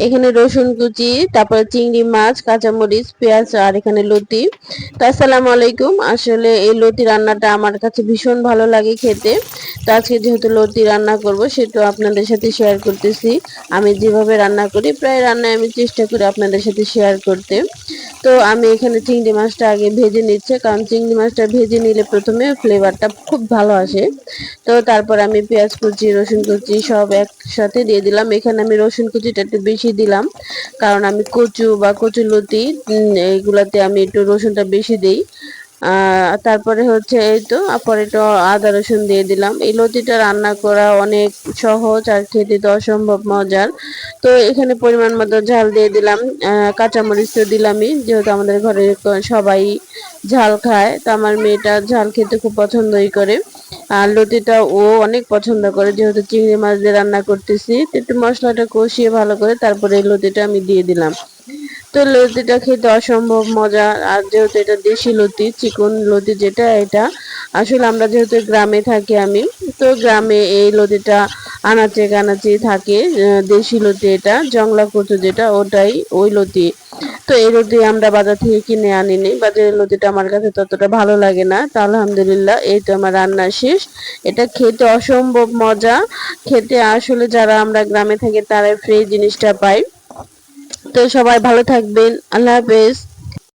এখানে রসুন কুচি, তারপর চিংড়ি মাছ, কাঁচামরিচ, পেঁয়াজ আর এখানে লতি। তো আসসালামু আলাইকুম। আসলে এই লতি রান্নাটা আমার কাছে ভীষণ ভালো লাগে খেতে। তো আজকে যেহেতু লতি রান্না করব সেটা আপনাদের সাথে শেয়ার করতেছি। আমি যেভাবে রান্না করি প্রায় রান্নায় আমি চেষ্টা করি আপনাদের সাথে শেয়ার করতে। তো আমি এখানে চিংড়ি মাছটা আগে ভেজে নিচ্ছে, কারণ চিংড়ি মাছটা ভেজে নিলে প্রথমে ফ্লেভারটা খুব ভালো আসে। তো তারপর আমি পেঁয়াজ কুচি, রসুন কুচি সব একসাথে দিয়ে দিলাম। এখানে আমি রসুন কুচিটা একটু বেশি দিলাম, কারণ আমি কচু বা কচুলতি এইগুলাতে আমি একটু রসুনটা বেশি দিই। তারপরে হচ্ছে এই তো পরে একটু আদা রসুন দিয়ে দিলাম। এই লতিটা রান্না করা অনেক সহজ আর খেতে তো অসম্ভব মজার। তো এখানে পরিমাণ মতো ঝাল দিয়ে দিলাম। কাঁচামরিচ তো দিলামই, যেহেতু আমাদের ঘরে সবাই ঝাল খায়। তো আমার মেয়েটা ঝাল খেতে খুব পছন্দই করে। আর লতিটা ও অনেক পছন্দ করে, যেহেতু চিংড়ি মাছ দিয়ে রান্না করতেছি। তো একটু মশলাটা কষিয়ে ভালো করে তারপরে এই লতিটা আমি দিয়ে দিলাম। তো লতিটা খেতে অসম্ভব মজা। আর যেহেতু এটা দেশি লতি, চিকন লতি যেটা, এটা আসলে আমরা যেহেতু গ্রামে থাকি আমি, তো গ্রামে এই লতিটা আনাচে কানাচে থাকে। দেশি লতি এটা, জংলা কচু যেটা, ওটাই ওই লতি। তো এই লতি আমরা বাজার থেকে কিনে আনিনি। বাজারের লতিটা আমার কাছে ততটা ভালো লাগে না। তো আলহামদুলিল্লাহ এই তো আমার রান্না শেষ। এটা খেতে অসম্ভব মজা। খেতে আসলে যারা আমরা গ্রামে থাকি তারা ফ্রেশ জিনিসটা পাই। তো সবাই ভালো থাকবেন। আল্লাহ হাফেজ।